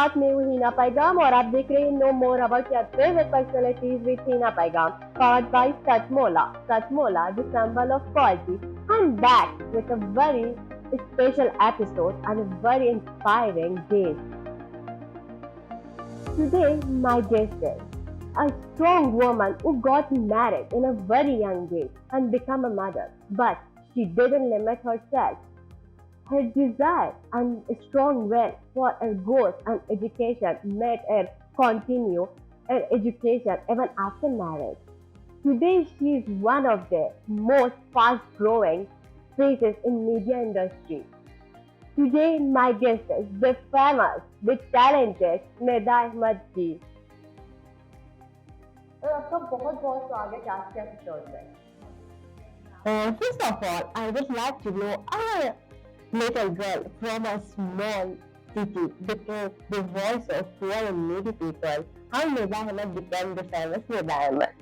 साथ मैं हूँ हिना पैगाम और आप देख रहे हैं know more about your favourite personalities with Hina Paigam powered by Satmola. Satmola, the symbol of quality. I'm back with a very special episode and a very inspiring guest. Today, my guest is a strong woman who got married in a very young age and became a mother. But she didn't limit herself. Her desire and strong will for her goals and education made her continue her education even after marriage. Today, she is one of the most fast-growing faces in media industry. Today, my guest is the famous, the talented Neda Ahmed ji. और आपका बहुत बहुत स्वागत है आज के episode में। First of all, I would like to know a little girl from a small city became the voice of poor and needy people. How Neda Ahmed became the famous Neda Ahmed?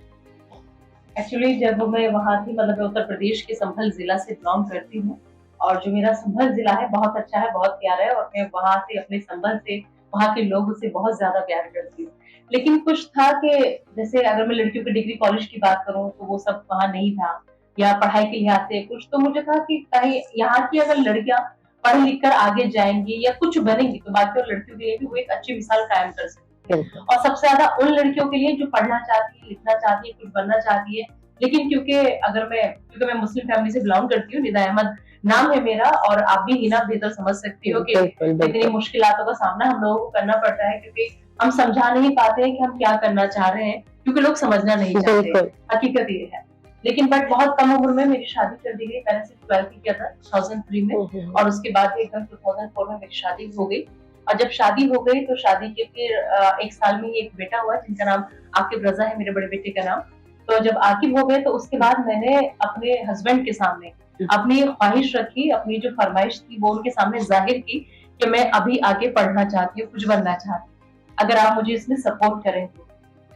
Actually जब मैं वहाँ थी मतलब मैं उत्तर प्रदेश के संभल जिला से belong करती हूँ और जो मेरा संभल जिला है बहुत अच्छा है, बहुत प्यारा है और मैं वहाँ से अपने संभल से वहाँ के लोगों से बहुत ज्यादा प्यार करती हूँ। लेकिन कुछ था कि जैसे अगर मैं लड़कियों के डिग्री कॉलेज की बात करूँ तो वो सब वहाँ नहीं था या पढ़ाई के लिहाज से कुछ तो मुझे था कि कहीं यहाँ की अगर लड़कियां पढ़ लिख कर आगे जाएंगी या कुछ बनेंगी तो बाकी और लड़कियों के लिए भी वो एक अच्छी मिसाल कायम कर सकती है और सबसे ज्यादा उन लड़कियों के लिए जो पढ़ना चाहती है, लिखना चाहती है, कुछ बनना चाहती है। लेकिन क्योंकि मैं मुस्लिम फैमिली से बिलोंग करती हूँ, निदा अहमद नाम है मेरा और आप भी हिना बेहतर समझ सकती हो कि इतनी मुश्किलातों का सामना हम लोगों को करना पड़ता है क्योंकि हम समझा नहीं पाते हैं कि हम क्या करना चाह रहे हैं क्योंकि लोग समझना नहीं चाहते। हकीकत ये है। लेकिन बट बहुत कम उम्र में मेरी शादी कर दी गई। मैंने सिर्फ 12th किया था 2003 में और उसके बाद एकदम 2004 में मेरी शादी हो गई और जब शादी हो गई तो शादी के फिर एक साल में ही एक बेटा हुआ जिनका नाम आकिब रजा है, मेरे बड़े बेटे का नाम। तो जब आकिब हो गए तो उसके बाद मैंने अपने हस्बैंड के सामने अपनी ख्वाहिश रखी, अपनी जो फरमाइश थी वो उनके सामने जाहिर की कि मैं अभी आगे पढ़ना चाहती हूँ, कुछ बनना चाहती हूँ, अगर आप मुझे इसमें सपोर्ट करें तो।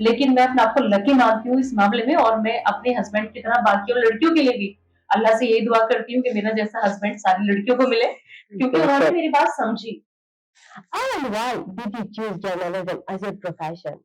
लेकिन मैं अपने आपको लकी मानती हूँ इस मामले में और मैं अपने हस्बैंड की तरह बाकी और लड़कियों के लिए भी अल्लाह से यही दुआ करती हूँ कि मेरा जैसा हस्बैंड सारी लड़कियों को मिले क्योंकि उन्होंने मेरी बात समझी। And why did you choose journalism as a profession?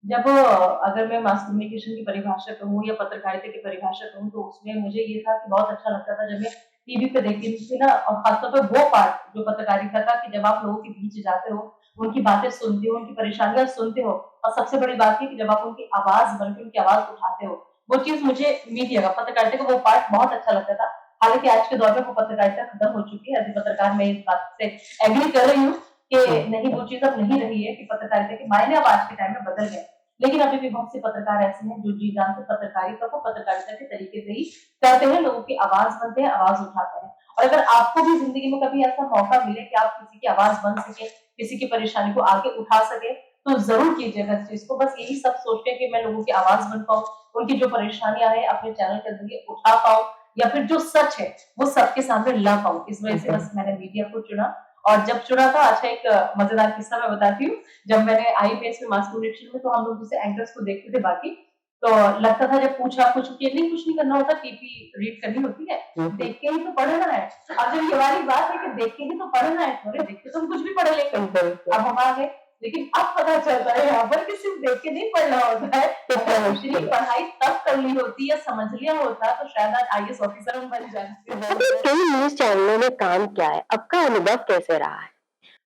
जब अगर मैं मास कम्युनिकेशन की परिभाषा कहूँ या पत्रकारिता की परिभाषा कहूँ तो उसमें मुझे ये था कि बहुत अच्छा लगता था जब मैं टीवी पे देखती थी ना और खासतौर पे वो पार्ट जो पत्रकारिता का कि जब आप लोगों के बीच जाते हो, उनकी बातें सुनते हो, उनकी परेशानियां सुनते हो और सबसे बड़ी बात है कि जब आप उनकी आवाज बनकर उनकी आवाज उठाते हो, वो चीज मुझे मीडिया का पत्रकारिता का वो पार्ट बहुत अच्छा लगता था। हालांकि आज के दौर में वो पत्रकारिता खत्म हो चुकी है, एज ए पत्रकार मैं इस बात से एग्री कर रही हूँ कि नहीं वो चीज अब नहीं रही है कि पत्रकारिता के मायने अब आज के टाइम में बदल गए। लेकिन अभी भी बहुत से पत्रकार ऐसे हैं जो जी जान से पत्रकारिता को पत्रकारिता के तरीके से ही करते हैं, लोगों की आवाज बनते हैं, आवाज उठाते हैं। और अगर आपको भी जिंदगी में कभी ऐसा मौका मिले कि आप किसी की आवाज बन सके, किसी की परेशानी को आगे उठा सके तो जरूर कीजिएगा इस चीज को। बस यही सब सोच के कि मैं लोगों की आवाज बन पाऊँ, उनकी जो परेशानियां हैं अपने चैनल के जरिए उठा पाऊँ या फिर जो सच है वो सबके सामने ला पाऊँ, इस वजह से बस मैंने मीडिया को चुना। और जब चुना था, अच्छा एक मजेदार किस्सा मैं बताती हूँ। जब मैंने आईपीएस में मास कम्युनिकेशन में तो हम लोग जैसे एंकर्स को देखते थे बाकी तो लगता था जब पूछा कुछ कुछ नहीं करना होता, टीपी रीड करनी होती है, देख के ही तो पढ़ना है। अब जब ये वाली बात है कि देख के ही तो पढ़ना है, थोड़े देख के तो हम कुछ भी पढ़ लेंगे। अब हम आ गए लेकिन अब पता चलता है यहाँ पर कि सिर्फ देख के नहीं पढ़ना होता है, अगर पढ़ाई तब कर ली होती या समझ लिया होता तो शायद आज आईएएस ऑफिसर हम बन जाते। कई न्यूज चैनलों में काम किया है, आपका अनुभव कैसे रहा है?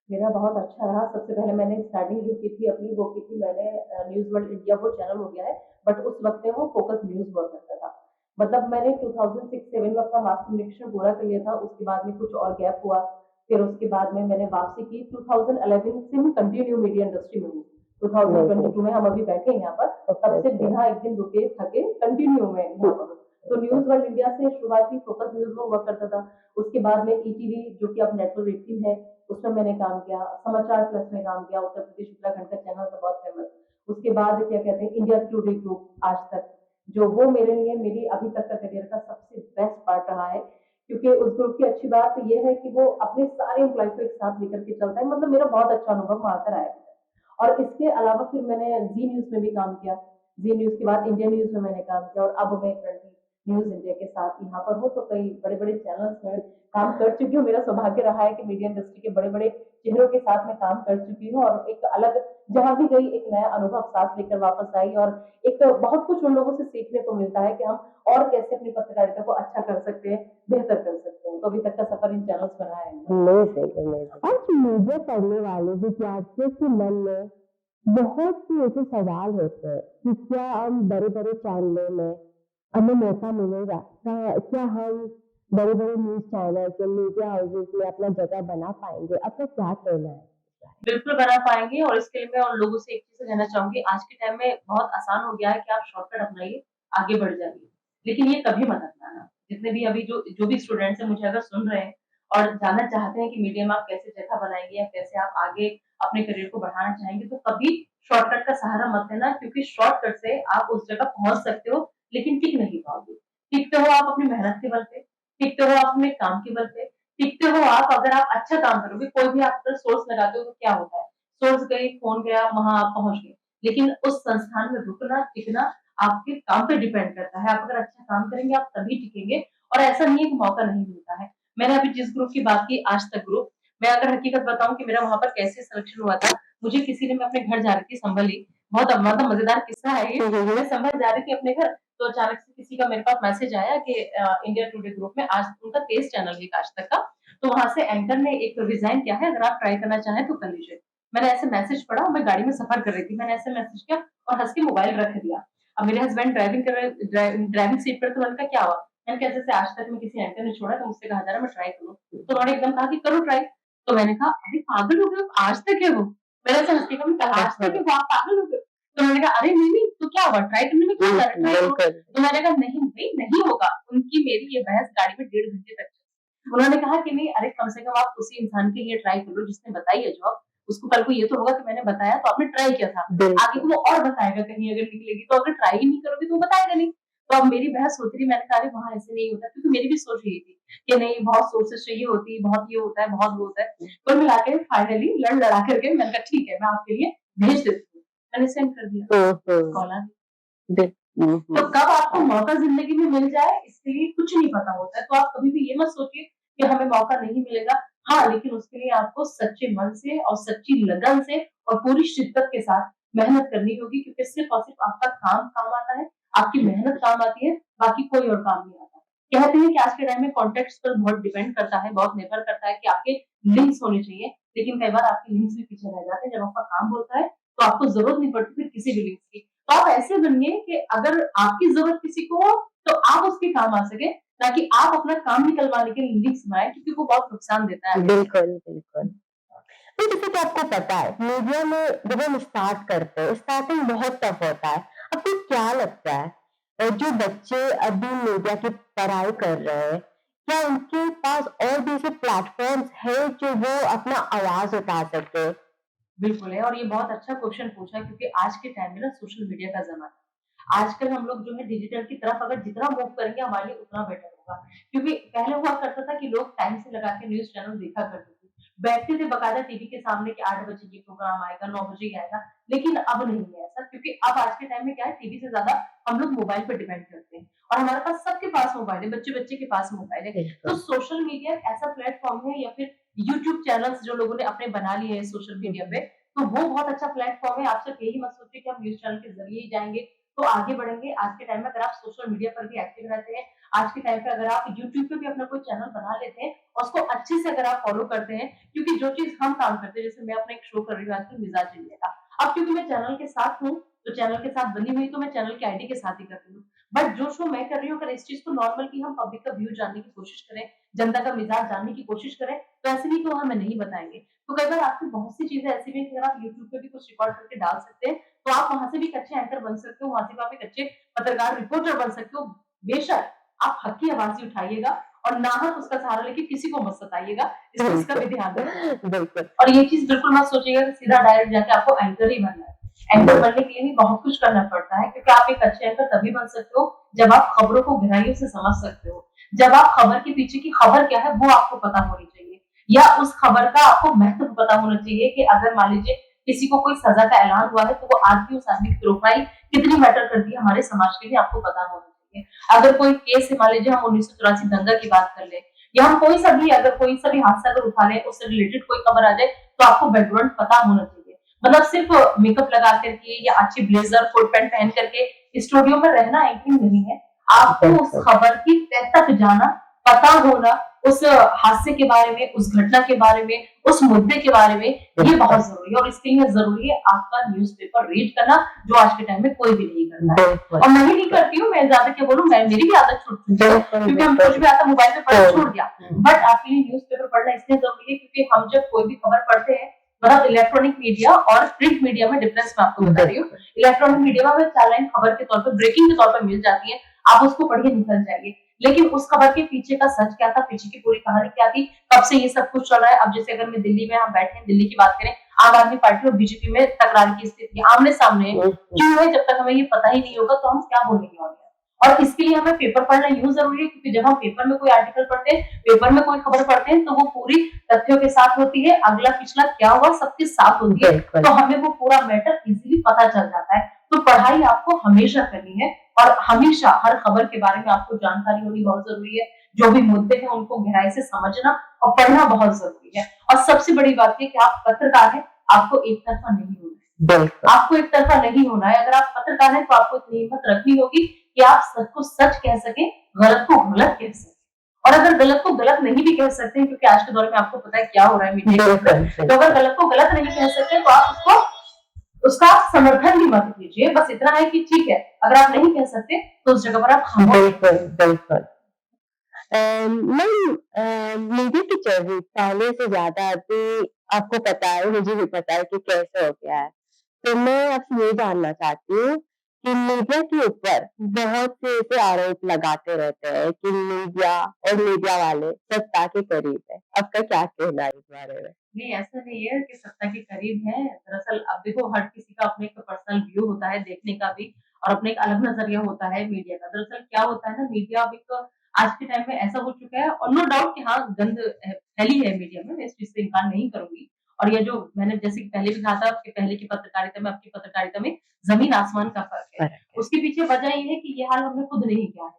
मेरा बहुत अच्छा रहा। सबसे पहले मैंने स्टार्टिंग जो की थी अपनी वो की थी मैंने न्यूज़ वर्ल्ड इंडिया, वो चैनल हो गया है बट उस वक्त में वो फोकस न्यूज़ हुआ करता था। मतलब मैंने 2006-7 में अपना मास कम्युनिकेशन पूरा कर लिया था, उसके बाद में कुछ और गैप हुआ, फिर उसके बाद में मैंने वापसी की 2011 से मैं कंटिन्यू मीडिया इंडस्ट्री में हूँ। 2022 में हम अभी बैठे हैं यहाँ पर, तब से बिना एक दिन रुके थके कंटिन्यू में यहाँ पर। तो न्यूज़ वर्ल्ड इंडिया से शुरुआत की, फोकस न्यूज़ में हुआ करता था। उसके बाद में ईटीवी जो कि अब नेटवर्क 18 है उसमें मैंने काम किया, समाचार प्लस में काम किया, उत्तर प्रदेश उत्तराखंड का चैनल था बहुत फेमस। उसके बाद क्या कहते हैं इंडिया टुडे ग्रुप आज तक, जो वो मेरे लिए मेरी अभी तक का करियर का सबसे बेस्ट पार्ट रहा है क्योंकि उस ग्रुप की अच्छी बात ये है कि वो अपने सारे एम्प्लॉय को एक साथ लेकर के चलता है। मतलब मेरा बहुत अच्छा अनुभव वहां कर आया। और इसके अलावा फिर मैंने जी न्यूज में भी काम किया, जी न्यूज के बाद इंडिया न्यूज में मैंने काम किया और अब मैं करंटली न्यूज इंडिया के साथ यहाँ पर हूँ, तो कई बड़े बड़े चैनल्स में काम कर चुकी हूँ। मेरा सौभाग्य रहा है कि मीडिया इंडस्ट्री के बड़े बड़े चेहरों के साथ मैं काम कर चुकी हूँ, और एक अलग जहाँ भी गई एक नया अनुभव साथ लेकर वापस आई, और एक बहुत कुछ उन लोगों से सीखने को मिलता है कि हम और कैसे अपनी पत्रकारिता को अच्छा कर सकते हैं, बेहतर कर सकते हैं। तो अभी तक का सफर इन चैनल्स पर रहा है। Amazing amazing. आज मीडिया पढ़ने वाले विद्यार्थियों के मन में बहुत से ऐसे सवाल होते हैं कि क्या हम बड़े बड़े चैनलों में हमें मौका मिलेगा, क्या हम बड़े बड़े न्यूज चैनल या मीडिया हाउसेस में अपना जगह बना पाएंगे? आपका क्या कहना है? बिल्कुल बना पाएँगे, और इसके लिए मैं उन लोगों से एक चीज़ कहना चाहूँगी, आज के टाइम में बहुत आसान हो गया है कि आप शॉर्टकट अपनाइए, आगे बढ़ जाइए। लेकिन ये कभी मत अपनाना। जितने भी अभी जो भी स्टूडेंट्स हैं मुझे अगर सुन रहे हैं और जानना चाहते हैं कि मीडिया में आप कैसे जगह बनाएँगे या कैसे आप आगे अपने करियर को बढ़ाना चाहेंगे, तो कभी शॉर्टकट का सहारा मत लेना, क्योंकि शॉर्टकट से आप उस जगह पहुँच सकते हो, लेकिन टिक नहीं पाओगे। टिकते हो आप अपनी मेहनत के बल पे, टिकते हो आप अपने काम के बल पे, टिकते हो आप अगर आप अच्छा काम करोगे। कोई भी आप अगर सोर्स लगाते हो तो क्या होता है? सोर्स गई, फ़ोन गया, वहाँ आप पहुँच गए। लेकिन उस संस्थान में रुकना, टिकना आपके काम पे डिपेंड करता है। आप अगर अच्छा काम करेंगे, आप तभी टिकेंगे, और ऐसा नहीं है कि मौका नहीं मिलता है। मैंने अभी जिस ग्रुप की बात की, आज तक ग्रुप, मैं अगर हकीकत बताऊँ कि मेरा वहाँ पर कैसे सिलेक्शन हुआ था, मुझे किसी ने, मैं अपने घर जा रही थी संभल ही, बहुत मतलब मज़ेदार किस्सा है ये। मैं संभल जा रही थी अपने घर, तो अचानक से किसी का मेरे पास मैसेज आया कि इंडिया टुडे ग्रुप में, आज उनका तेज़ चैनल है आज तक का, तो वहाँ से एंकर ने एक रिज़ाइन किया है, अगर आप ट्राई करना चाहें तो कर लीजिए। मैंने ऐसे मैसेज पढ़ा, मैं गाड़ी में सफ़र कर रही थी, मैंने ऐसे मैसेज किया और हँस के मोबाइल रख दिया। अब मेरे हस्बैंड ड्राइविंग कर रहे, ड्राइविंग सीट पर, तो मैंने कहा क्या हुआ? मैंने कहा जैसे आज तक में किसी एंकर ने छोड़ा, तो मुझसे कहा जा रहा है मैं ट्राई करूँ। तो उन्होंने एकदम कहा कि करो ट्राई। तो मैंने कहा अरे पागल हो गए हो? आज तक है वो। मैंने ऐसे हँस के कहा, मैंने कहा आज तक है वो, आप पागल हो गए हो? तो उन्होंने कहा अरे नहीं, तो क्या हुआ? ट्राई करने में क्या जा रहा है? ट्राई करो। तो मैंने कहा नहीं भई, नहीं होगा। उनकी मेरी ये बहस गाड़ी में 1.5 घंटे तक चली। उन्होंने कहा कि नहीं, अरे कम से कम आप उसी इंसान के लिए ट्राई कर लो जिसने बताई है जॉब। उसको कल को ये तो होगा कि मैंने बताया तो आपने ट्राई किया था। आगे को वो और बताएगा कहीं अगर निकलेगी, तो अगर ट्राई ही नहीं करोगे तो वो बताएगा नहीं। तो अब मेरी बहस होती रही, मैंने कहा अरे वहाँ ऐसे नहीं होता, क्योंकि मेरी भी सोच यही थी कि नहीं, बहुत सोर्सेज़ चाहिए होती है, बहुत ये होता है, बहुत वो होता है। कुल मिला के फाइनली लड़-लड़ा करके मैंने कहा ठीक है, मैं आपके लिए भेज देती हूँ। मैंने सेंड कर दिया। कॉल आ गई। तो कब आपको मौका ज़िंदगी में मिल जाए, इसके लिए कुछ नहीं पता होता है। तो आप कभी भी ये मत सोचिए कि हमें मौका नहीं मिलेगा। हाँ, लेकिन उसके लिए आपको सच्चे मन से और सच्ची लगन से और पूरी शिद्दत के साथ मेहनत करनी होगी, क्योंकि सिर्फ़ और सिर्फ़ आपका काम काम आता है, आपकी मेहनत काम आती है, बाकी कोई और काम नहीं आता। कहते हैं कि आज के टाइम में कॉन्टेक्ट्स पर बहुत डिपेंड करता है, बहुत निर्भर करता है कि आपके लिंक्स होने चाहिए, लेकिन कई बार आपके लिंक्स भी पीछे रह जाते हैं। जब आपका काम बोलता है, तो आपको ज़रूरत नहीं पड़ती फिर किसी भी लिंक्स की। तो आप ऐसे बनिए कि अगर आपकी ज़रूरत किसी को हो, तो आप उसके काम आ सकें, ताकि आप अपना काम निकलवाने के लिए लिंक्स बनाएँ, क्योंकि वो बहुत नुकसान देता है। बिल्कुल बिल्कुल। तो जैसे कि आपको पता है मीडिया में जब हम स्टार्ट करते हैं, स्टार्टिंग बहुत टफ होता है। आपको क्या लगता है जो बच्चे अभी मीडिया की पढ़ाई कर रहे हैं, क्या उनके पास और भी ऐसे प्लेटफॉर्म्स है जो वो अपना आवाज उठा सके? बिल्कुल है, और ये बहुत अच्छा क्वेश्चन पूछा, क्योंकि आज के टाइम में ना सोशल मीडिया का ज़माना है। आजकल हम लोग जो है डिजिटल की तरफ अगर जितना मूव करेंगे हमारे लिए उतना बेटर होगा। क्योंकि पहले हुआ करता था कि लोग टाइम से लगा के न्यूज़ चैनल देखा करते थे। बैठते थे बाकायदा टीवी के सामने कि 8 बजे ये प्रोग्राम आएगा, 9 बजे ये आएगा। लेकिन अब नहीं है ऐसा, क्योंकि अब आज के टाइम में क्या है, टीवी से ज़्यादा हम लोग मोबाइल पे डिपेंड करते हैं, और हमारे पास सबके पास मोबाइल है, बच्चे-बच्चे के पास मोबाइल है। तो सोशल मीडिया एक ऐसा प्लेटफ़ॉर्म है, या फिर यूट्यूब चैनल्स जो लोगों ने अपने बना लिए हैं सोशल मीडिया पे, तो वो बहुत अच्छा प्लेटफ़ॉर्म है। आप सिर्फ यही मत सोचिए कि हम न्यूज़ चैनल के ज़रिए ही जाएँगे, तो आगे बढ़ेंगे। आज के टाइम में अगर आप सोशल मीडिया पर भी एक्टिव रहते हैं, आज के टाइम पे अगर आप यूट्यूब पे भी अपना कोई चैनल बना लेते हैं और उसको अच्छे से अगर आप फ़ॉलो करते हैं, क्योंकि जो चीज़ हम काम करते हैं, जैसे मैं अपना एक शो कर रही हूँ आजकल मिज़ाज इंडिया का। अब क्योंकि मैं चैनल के साथ हूँ, तो चैनल के साथ बनी हुई, तो मैं चैनल की आईडी के साथ ही करती हूँ। बट जो शो मैं कर रही हूँ, अगर इस चीज़ को नॉर्मल कि हम पब्लिक का व्यू जानने की कोशिश करें, जनता का मिज़ाज जानने की कोशिश करें, तो ऐसे नहीं तो हमें नहीं बताएँगे। तो कई बार आपकी बहुत सी चीज़ें ऐसी भी हैं कि अगर आप यूट्यूब पे भी कुछ रिकॉर्ड करके डाल सकते हैं, तो आप वहाँ से भी एक अच्छे एंकर बन सकते हो, वहाँ से भी आप एक अच्छे पत्रकार, रिपोर्टर बन सकते हो। बेशक आप हक की आवाज़ ही उठाइएगा, और नाहक उसका सहारा लेके किसी को मत सताइएगा, इस चीज़ का भी ध्यान रखें। बिल्कुल। और ये चीज़ बिल्कुल मत सोचिएगा कि सीधा डायरेक्ट जाके आपको एंकर ही बनना है। एंकर बनने के लिए भी बहुत कुछ करना पड़ता है, क्योंकि आप एक अच्छे एंकर तभी बन सकते हो, जब आप खबरों को गहराइयों से समझ सकते हो। जब आप खबर के पीछे की खबर क्या है, वो आपको पता होनी चाहिए, या उस खबर का आपको महत्व पता होना चाहिए कि अगर मान लीजिए किसी को कोई सज़ा का ऐलान हुआ है, तो वो आज भी उस आदमी की प्रोफाइल कितनी मैटर करती है हमारे समाज के लिए, आपको पता होना चाहिए। होती है। अगर कोई केस है, मान लीजिए हम 1984 दंगा की बात कर ले, या हम कोई सा भी अगर कोई सा भी हादसा अगर उठा लें, उससे रिलेटेड कोई खबर आ जाए, तो आपको बैकग्राउंड पता होना चाहिए। मतलब सिर्फ मेकअप लगा करके या अच्छी ब्लेजर कोट पैंट पहन करके स्टूडियो में रहना एंकरिंग नहीं है। आपको उस खबर की तह तक जाना, पता होना, उस हादसे के बारे में, उस घटना के बारे में, उस मुद्दे के बारे में, ये बहुत जरूरी है। और इसके लिए जरूरी है आपका न्यूज़पेपर रीड करना, जो आज के टाइम में कोई भी नहीं करता है। और मैं ही नहीं करती हूँ, मैं ज्यादा क्या बोलूँ, मैं मेरी भी आदत छूट चुकी है, क्योंकि हम कुछ भी आता मोबाइल पे पढ़ना छोड़ दिया। बट आपके लिए न्यूज़पेपर पढ़ना इसलिए जरूरी है क्योंकि हम जब कोई भी खबर पढ़ते हैं, मतलब इलेक्ट्रॉनिक मीडिया और प्रिंट मीडिया में डिफरेंस मैं आपको बता रही हूँ। इलेक्ट्रॉनिक मीडिया में हमें 4 लाइन खबर के तौर पर, ब्रेकिंग के तौर पर मिल जाती है, आप उसको पढ़िए निकल जाइए। लेकिन उस खबर के पीछे का सच क्या था, पीछे की पूरी कहानी क्या थी, कब से ये सब कुछ चल रहा है। अब जैसे अगर मैं दिल्ली में हम बैठे हैं, दिल्ली की बात करें, आम आदमी पार्टी और बीजेपी में तकरार की स्थिति आमने सामने है। क्यों है? जब तक हमें ये पता ही नहीं होगा तो हम क्या बोलेंगे ऑनलाइन। और इसके लिए हमें पेपर पढ़ना यूं जरूरी है, क्योंकि जब हम पेपर में कोई आर्टिकल पढ़ते हैं, पेपर में कोई खबर पढ़ते हैं, तो वो पूरी तथ्यों के साथ होती है, अगला पिछला क्या हुआ सबके साथ होती है, तो हमें वो पूरा मैटर इजीली पता चल जाता है। तो पढ़ाई आपको हमेशा करनी है, और हमेशा हर खबर के बारे में आपको जानकारी होनी बहुत जरूरी है। जो भी मुद्दे हैं उनको गहराई से समझना और पढ़ना बहुत जरूरी है। और सबसे बड़ी बात ये कि आप पत्रकार हैं, आपको एक तरफा नहीं होना है। आपको एक तरफा नहीं होना है। अगर आप पत्रकार हैं तो आपको इतनी हिम्मत रखनी होगी कि आप सच को सच कह सकें, गलत को गलत कह सकें। और अगर गलत को गलत नहीं भी कह सकते हैं, क्योंकि आज के दौर में आपको पता है क्या हो रहा है मीडिया के अंदर, तो अगर गलत को गलत नहीं कह सकते तो आप उसको उसका समर्थन भी मत कीजिए। बस इतना है कि ठीक है, अगर आप नहीं कह सकते तो उस जगह पर आप खामोश। बिल्कुल। मैम, मीडिया की चर्चा पहले से ज्यादा अभी आपको पता है, मुझे भी पता है कि कैसे हो गया है। तो मैं आपसे ये जानना चाहती हूँ कि मीडिया के ऊपर बहुत से ऐसे आरोप लगाते रहते हैं कि मीडिया और मीडिया वाले सत्ता के करीब है। आपका क्या कहना है इस बारे में? नहीं, ऐसा नहीं है कि सत्ता के करीब है। दरअसल अब देखो, हर किसी का अपने एक पर्सनल व्यू होता है देखने का भी, और अपने एक अलग नजरिया होता है मीडिया का। दरअसल क्या होता है ना, मीडिया अब एक आज के टाइम में ऐसा हो चुका है, और नो डाउट कि हाँ, गंद फैली है मीडिया में, मैं इस चीज से इनकार नहीं करूंगी। और ये जो मैंने जैसे कि पहले भी कहा था कि पहले की पत्रकारिता में, अब की पत्रकारिता में जमीन आसमान का फर्क है। उसके पीछे वजह ये है कि ये हाल हमने खुद नहीं किया है।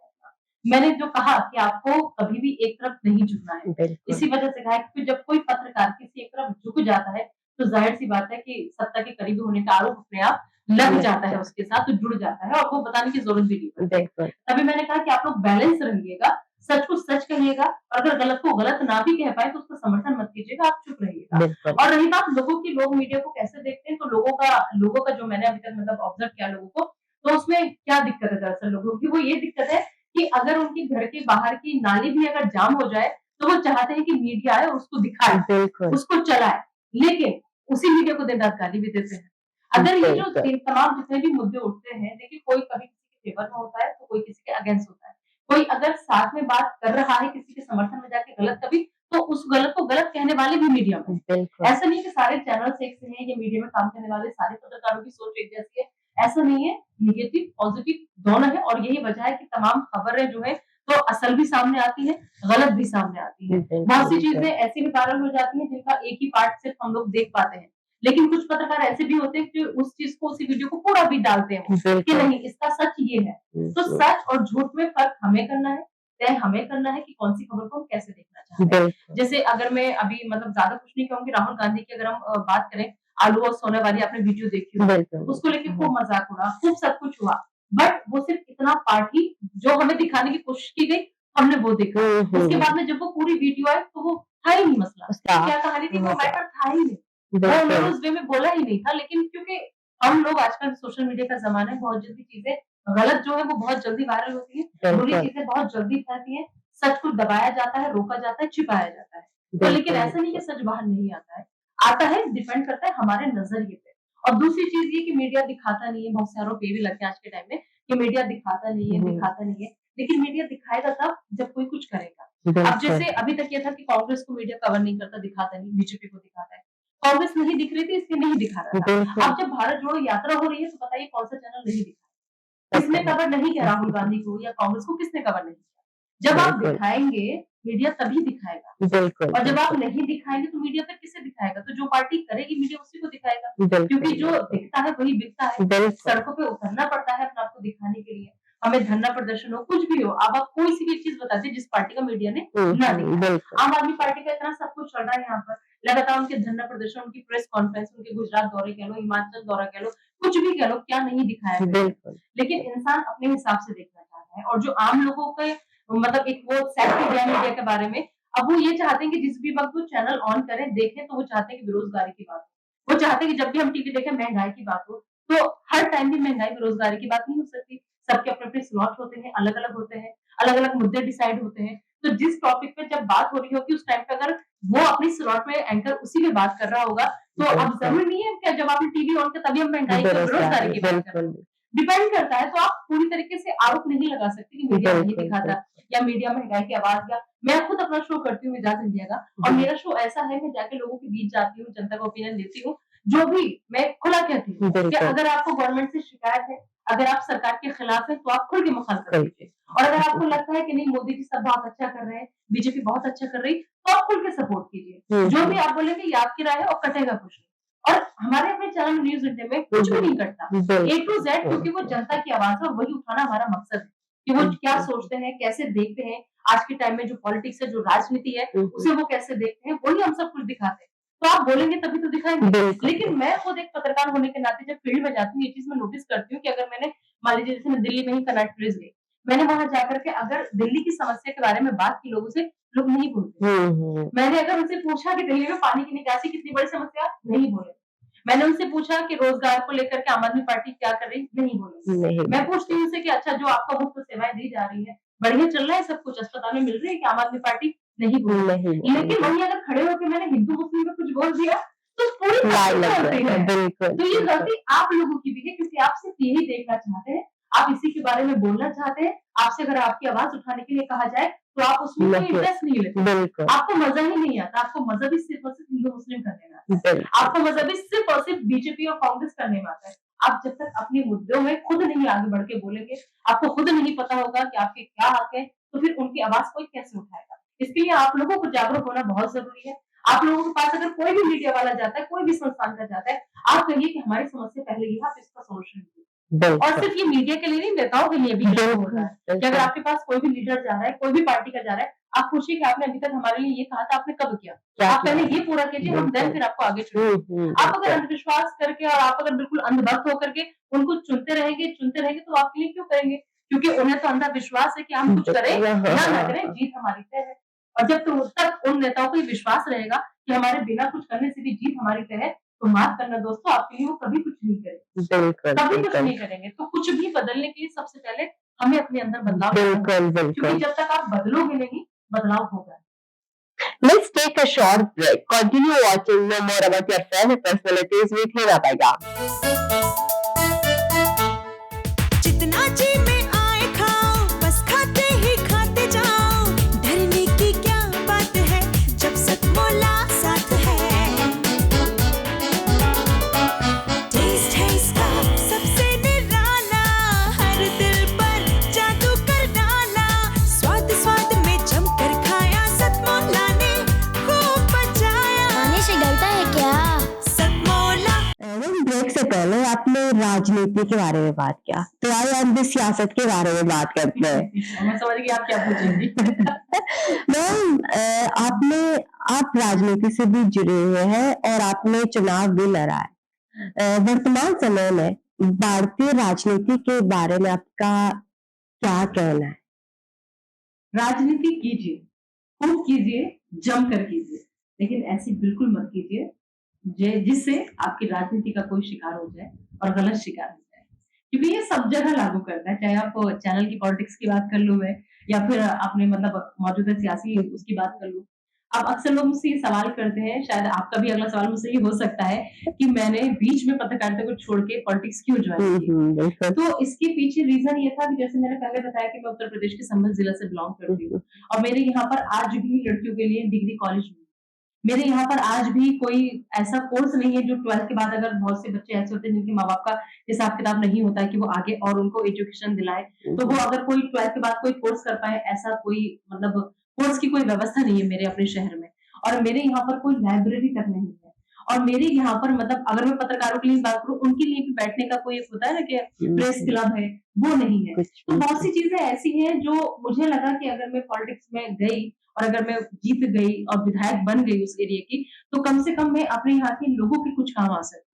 मैंने जो कहा कि आपको कभी भी एक तरफ नहीं झुकना है, इसी वजह से कहा है, क्योंकि जब कोई पत्रकार किसी एक तरफ झुक जाता है, तो जाहिर सी बात है कि सत्ता के करीब होने का आरोप अपने आप लग जाता है, उसके साथ तो जुड़ जाता है, और वो बताने की जरूरत भी नहीं पड़ती। तभी मैंने कहा कि आप लोग बैलेंस रहिएगा, सच को सच कहिएगा, और अगर गलत को गलत ना भी कह पाए तो उसका समर्थन मत कीजिएगा, आप चुप रहिएगा। और रही बात लोगों की, लोग मीडिया को कैसे देखते हैं, तो लोगों का जो मैंने अभी तक मतलब ऑब्जर्व किया लोगों को, तो उसमें क्या दिक्कत है दरअसल लोगों की, वो ये दिक्कत है कि अगर उनके घर के बाहर की नाली भी अगर जाम हो जाए, तो वो चाहते हैं कि मीडिया आए और उसको दिखाए, उसको चलाए, लेकिन उसी मीडिया को दिन रात गाली भी देते हैं। अगर ये जो तमाम जितने भी मुद्दे उठते हैं, देखिए कोई कभी किसी के फेवर में होता है, तो कोई किसी के अगेंस्ट होता है। कोई अगर साथ में बात कर रहा है किसी के समर्थन में जाके गलत कभी, तो उस गलत को गलत कहने वाले भी मीडिया में। ऐसा नहीं कि सारे चैनल्स एक से हैं, या मीडिया में काम करने वाले सारे पत्रकारों की सोच एक जैसी है, ऐसा नहीं है। नेगेटिव पॉजिटिव दोनों है, और यही वजह है कि तमाम खबरें जो है तो असल भी सामने आती है, गलत भी सामने आती है। बहुत सी चीजें ऐसी भी वायरल हो जाती हैं जिनका एक ही पार्ट सिर्फ हम लोग देख पाते हैं, लेकिन कुछ पत्रकार ऐसे भी होते हैं कि उस चीज को, उसी वीडियो को पूरा भी डालते हैं कि नहीं, इसका सच ये है। तो सच और झूठ में फर्क हमें करना है, तय हमें करना है कि कौन सी खबर को हम कैसे देखना चाहते हैं। जैसे अगर मैं अभी मतलब ज्यादा कुछ नहीं कहूंगी, राहुल गांधी की अगर हम बात करें, आलू और सोने वाली आपने वीडियो देखी होगी, उसको लेके खूब मजाक उड़ा, खूब सब कुछ हुआ, बट वो सिर्फ इतना पार्ट ही जो हमें दिखाने की कोशिश की गई, हमने वो देखा। उसके बाद में जब वो पूरी वीडियो आई, तो वो था ही नहीं मसला, क्या कहानी थी वो मैटर था ही नहीं, उन्होंने उस वे में बोला ही नहीं था। लेकिन क्योंकि हम लोग आजकल सोशल मीडिया का जमाना है, बहुत जल्दी चीजें गलत जो है वो बहुत जल्दी वायरल होती है, बुरी चीजें बहुत जल्दी फैलती है, सच को दबाया जाता है, रोका जाता है, छिपाया जाता है। तो लेकिन ऐसा नहीं कि सच बाहर नहीं आता है, आता है, डिपेंड करता है हमारे नजरिए पे। और दूसरी चीज ये कि मीडिया दिखाता नहीं है, बहुत से आरोप ये भी लगते हैं आज के टाइम में कि मीडिया दिखाता नहीं है, दिखाता नहीं है, लेकिन मीडिया दिखाएगा तब जब कोई कुछ करेगा। अब जैसे अभी तक ये था कि कांग्रेस को मीडिया कवर नहीं करता, दिखाता नहीं, बीजेपी को दिखाता है। कांग्रेस नहीं दिख रही थी इसलिए नहीं दिखा रहा था। अब जब भारत जोड़ो यात्रा हो रही है, तो बताइए कौन सा चैनल नहीं दिखा, किसने कवर नहीं किया राहुल गांधी को या कांग्रेस को, किसने कवर नहीं किया। जब आप दिखाएंगे मीडिया तभी दिखाएगा, और जब आप नहीं दिखाएंगे तो मीडिया फिर किसे दिखाएगा, तो जो पार्टी करेगी मीडिया उसी को दिखाएगा, क्योंकि जो दिखता है वही बिकता है। सड़कों पे उतरना पड़ता है अपने आपको दिखाने के लिए। हमें धरना प्रदर्शन हो, कुछ भी हो, अब आप कोई सी भी चीज़ बता दीजिए जिस पार्टी का मीडिया ने ना दिखाया। बिल्कुल। आम आदमी पार्टी का इतना सब कुछ चल रहा है यहाँ पर, लगातार उनके धरना प्रदर्शन, उनकी प्रेस कॉन्फ्रेंस, उनके गुजरात दौरे कह लो, हिमाचल दौरा कह लो, कुछ भी कह लो, क्या नहीं दिखाया गया है। बिल्कुल। लेकिन इंसान अपने हिसाब से देखना चाहता है और जो आम लोगों के मतलब एक वो सेट हो गया है मीडिया के बारे में, अब वो ये चाहते हैं कि जिस भी वक़्त वो चैनल ऑन करें, देखें तो वो चाहते हैं कि बेरोज़गारी की बात हो। वो चाहते हैं कि जब भी हम टीवी देखें महँगाई की बात हो, तो हर टाइम भी महँगाई, बेरोज़गारी की बात नहीं हो सकती। सबके अपने-अपने स्लॉट होते हैं, अलग-अलग होते हैं, अलग-अलग मुद्दे डिसाइड होते हैं। तो जिस टॉपिक पे जब बात हो रही होगी उस टाइम पे अगर वो अपनी स्लॉट में एंकर उसी पे बात कर रहा होगा, तो अब बिल्कुल। ज़रूरी नहीं है क्या जब आपने टीवी ऑन किया तभी हम महँगाई की और बेरोज़गारी बेरोज़गारी, की बात कर रहे बिल्कुल, हैं। डिपेंड करता है, तो आप पूरी तरीके से आरोप नहीं लगा सकते कि मीडिया नहीं बिल्कुल, दिखाता बिल्कुल। या मीडिया महँगाई की आवाज़ या मैं खुद अपना शो करती हूँ मिजाज इंडिया का और मेरा शो ऐसा है मैं जाके लोगों के बीच जाती हूँ, जनता का ओपिनियन लेती हूँ, जो भी मैं खुला कहती हूँ कि बिल्कुल। अगर आपको गवर्नमेंट से शिकायत है, अगर आप सरकार के खिलाफ हैं, तो आप खुल के मुखालफत बिल्कुल। कीजिए और अगर आपको लगता है कि नहीं मोदी जी सब बहुत अच्छा कर रहे हैं, बीजेपी बहुत अच्छा कर रही है, तो आप खुल के सपोर्ट कीजिए। जो भी आप बोलेंगे ये आपकी राय है और कटेगा कुछ नहीं। और हमारे अपने चैनल न्यूज़ इंडिया में कुछ भी नहीं कटता। ए टू ज़ेड क्योंकि वो जनता की आवाज़ है और वही उठाना हमारा मकसद है, कि वो क्या सोचते हैं, कैसे देखते हैं, आज के टाइम में जो पॉलिटिक्स है, जो राजनीति है, उसे वो कैसे देखते हैं, वही हम सब कुछ दिखाते हैं। तो आप बोलेंगे तभी तो दिखाएँगे। बिल्कुल। लेकिन मैं खुद एक पत्रकार होने के नाते जब फील्ड में जाती हूँ, ये चीज़ मैं नोटिस करती हूँ कि अगर मैंने मान लीजिए जैसे मैं दिल्ली में ही कनॉट प्लेस गई, मैंने वहाँ जाकर के अगर दिल्ली की समस्या के बारे में बात की लोगों से, लोग नहीं बोलते। मैंने अगर उनसे पूछा कि दिल्ली में पानी की निकासी कितनी बड़ी समस्या है, नहीं बोले। मैंने उनसे पूछा कि रोज़गार को लेकर के आम आदमी पार्टी क्या कर रही है? नहीं बोले। नहीं। मैं पूछती हूँ उनसे कि अच्छा जो आपको मुफ्त सेवाएँ दी जा रही हैं, बढ़िया चल रहा है सब कुछ, अस्पताल में मिल रही है क्या आम आदमी पार्टी? नहीं बोले। नहीं। लेकिन वहीं अगर खड़े होके मैंने हिंदू मुस्लिम में कुछ बोल दिया, तो पूरी लाइन बात लग गलती जाएगा, है। बिल्कुल, तो ये बिल्कुल। गलती आप लोगों की भी है क्योंकि आप सिर्फ यही देखना चाहते हैं, आप इसी के बारे में बोलना चाहते हैं, आपसे अगर आपकी आवाज़ उठाने के लिए कहा जाए, तो आप उसमें कोई नहीं, इंटरेस्ट नहीं लेते। बिल्कुल, आपको मज़ा ही नहीं आता, आपको मज़ा भी सिर्फ और सिर्फ हिंदू-मुस्लिम करने में आता है। बिल्कुल। आपको मज़ा भी सिर्फ और सिर्फ बीजेपी और कांग्रेस करने में आता है। आप जब तक अपने मुद्दों में खुद नहीं आगे बढ़ के बोलेंगे, आपको खुद नहीं पता होगा कि आपके क्या हक है, तो फिर उनकी आवाज़ कोई कैसे उठाएगा? इसके लिए आप लोगों को जागरूक होना बहुत ज़रूरी है। आप लोगों के पास अगर कोई भी मीडिया वाला जाता है, कोई भी संस्थान का जाता है, आप कहिए कि हमारी समस्या पहले ये है, आप इसका सॉल्यूशन ढूँढिए। और बिल्कुल, सिर्फ ये मीडिया के लिए नहीं, नेताओं के लिए भी लागू हो बिल्कुल, रहा है कि अगर आपके पास कोई भी लीडर जा रहा है, कोई भी पार्टी का जा रहा है, आप पूछिए कि आपने अभी तक हमारे लिए ये कहा था, आपने कब किया? क्या आप पहले किया? ये पूरा कीजिए, हम देन बिल्कुल। फिर आपको आगे चुनेंगे। आप अगर बिल्कुल। अंधविश्वास करके और आप अगर बिल्कुल अंधभक्त होकर के उनको चुनते रहेंगे, तो आपके लिए क्यों करेंगे? क्योंकि उन्हें तो अंधा विश्वास है कि हम कुछ करें या ना करें, जीत हमारी तय है। और जब तक उन नेताओं को ये विश्वास रहेगा कि हमारे बिना कुछ करने से भी जीत हमारी तय है, तो माफ़ करना दोस्तों आपके लिए वो कभी कुछ नहीं करेंगे। बिल्कुल, कभी कुछ बिल्कुल। नहीं करेंगे। तो कुछ भी बदलने के लिए सबसे पहले हमें अपने अंदर बदलाव लाना बिल्कुल, होगा। क्योंकि बिल्कुल। जब तक आप बदलोगे नहीं, बदलाव होगा। Let's take a short break. Continue watching. Know more about your favorite personalities with Hina Paiga. जितना जी में आए खाओ, बस खाते ही खाते जाओ। डरने की क्या बात है, जब सतमोला साथ है। टेस्ट है इसका सबसे निराला, हर दिल पर जादू कर डाला। स्वाद स्वाद में जमकर खाया, सतमोला ने खूब बचाया। खाने से डरता है क्या? सतमोला। ब्रेक से पहले आपने राजनीति के बारे में बात किया, तो आइए हम भी सियासत के बारे में बात करते हैं। मैं समझ गई आप क्या पूछेंगी। मैम, आप राजनीति से भी जुड़े हुए हैं और आपने चुनाव भी लड़ा है। वर्तमान समय में भारतीय राजनीति के बारे में आपका क्या कहना है? राजनीति कीजिए, खूब कीजिए, जमकर कीजिए, लेकिन ऐसी बिल्कुल मत कीजिए जिससे आपकी राजनीति का कोई शिकार हो जाए और गलत शिकार हो जाए। क्योंकि ये सब जगह लागू करता है, चाहे आप चैनल की पॉलिटिक्स की बात कर लूँ मैं या फिर आपने मतलब मौजूदा सियासी उसकी बात कर लूँ। अब अक्सर लोग मुझसे ये सवाल करते हैं, शायद आपका भी अगला सवाल मुझसे ये हो सकता है कि मैंने बीच में पत्रकारिता को छोड़ के पॉलिटिक्स क्यों जॉइन की? बिल्कुल। तो इसके पीछे रीज़न ये था कि जैसे मैंने पहले बताया कि मैं उत्तर प्रदेश के संभल जिला से बिलॉन्ग करती हूँ और मेरे यहाँ पर आज भी लड़कियों के लिए डिग्री कॉलेज नहीं है। मेरे यहाँ पर आज भी कोई ऐसा कोर्स नहीं है जो 12th के बाद अगर बहुत से बच्चे ऐसे होते हैं जिनके माँ-बाप का हिसाब-किताब नहीं होता है कि वो आगे और उनको एजुकेशन दिलाएँ, तो वो अगर कोई 12th के बाद कोई कोर्स कर पाएँ, ऐसा कोई मतलब कोर्स की कोई व्यवस्था नहीं है मेरे अपने शहर में। और मेरे यहाँ पर कोई लाइब्रेरी तक नहीं है। और मेरे यहाँ पर मतलब अगर मैं पत्रकारों के लिए बात करूँ, उनके लिए भी बैठने का कोई एक होता है ना कि प्रेस क्लब है, वो नहीं है। कुछ तो भी बहुत सी चीजें ऐसी हैं जो मुझे लगा कि अगर मैं पॉलिटिक्स में गई और अगर मैं जीत गई और विधायक बन गई उस एरिया की, तो कम से कम मैं अपने यहाँ के लोगों के कुछ काम आ सकती हूँ।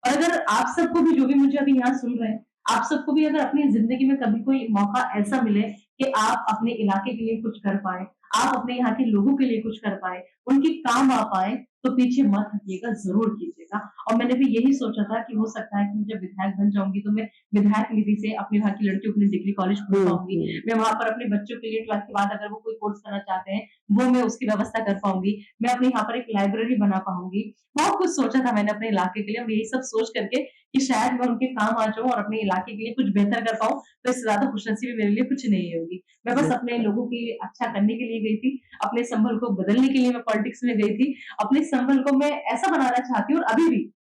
और अगर आप सबको भी जो भी मुझे अभी यहाँ सुन रहे हैं, आप सबको भी अगर अपनी जिंदगी में कभी कोई मौका ऐसा मिले कि आप अपने इलाके के लिए कुछ कर पाए, आप अपने यहाँ के लोगों के लिए कुछ कर पाए, उनके काम आ पाए, तो पीछे मत हटिएगा, जरूर कीजिएगा। और मैंने भी यही सोचा था कि हो सकता है कि मैं जब विधायक बन जाऊंगी तो मैं विधायक निधि से अपने वहाँ की लड़कियों के लिए डिग्री कॉलेज खोल पाऊंगी। मैं वहां पर अपने बच्चों के लिए 12th के बाद अगर वो कोई कोर्स करना चाहते हैं, वो मैं उसकी व्यवस्था कर पाऊंगी। मैं अपने यहाँ पर एक लाइब्रेरी बना पाऊंगी। बहुत कुछ सोचा था मैंने अपने इलाके के लिए, और यही सब सोच करके कि शायद मैं उनके काम आ जाऊं और अपने इलाके के लिए कुछ बेहतर कर पाऊं, तो इससे ज्यादा खुशनसीबी मेरे लिए कुछ नहीं होगी। मैं बस अपने लोगों के लिए अच्छा करने के लिए गई थी, अपने संभल को बदलने के लिए मैं पॉलिटिक्स में गई थी। अपने संभल को मैं ऐसा बनाना चाहती हूँ, और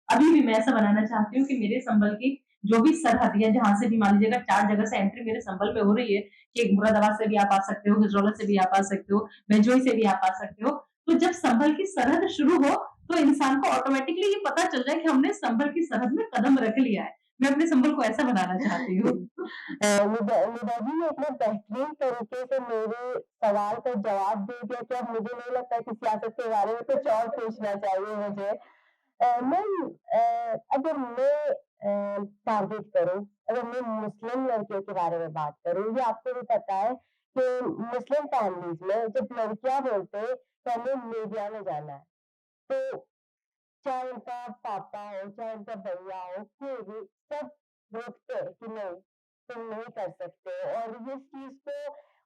अभी भी मैं ऐसा बनाना चाहती हूँ कि मेरे संभल की जो भी सरहद या जहां से भी मान लीजिएगा 4 जगह से एंट्री मेरे संभल में हो रही है, कि मुरादाबाद से भी आप आ सकते हो, गजरौला से भी आप आ सकते हो, बेंजोई से भी आप आ सकते हो। तो जब संभल की सरहद शुरू हो, तो इंसान को ऑटोमेटिकली ये पता चल जाए कि हमने संभल की सरहद में कदम रख लिया है। मैं अपने संभल को ऐसा बनाना चाहती हूँ। निदा जी ने इतने बेहतरीन तरीके से मेरे सवाल का जवाब दे दिया कि अब मुझे नहीं लगता कि सियासत के बारे में कुछ और पूछना चाहिए मुझे। मैम, अगर मैं टारगेट करूं, अगर मैं मुस्लिम लड़कियों के बारे में बात करूं, ये आपको भी पता है कि मुस्लिम फैमिलीज में जब लड़कियां बोलते हैं कि हमें मीडिया में जाना है, तो चाहे उनका पापा हो, चाहे उनका भैया हो, कोई भी, सब रोकते हैं कि नहीं, तुम नहीं कर सकते हो। और इस चीज को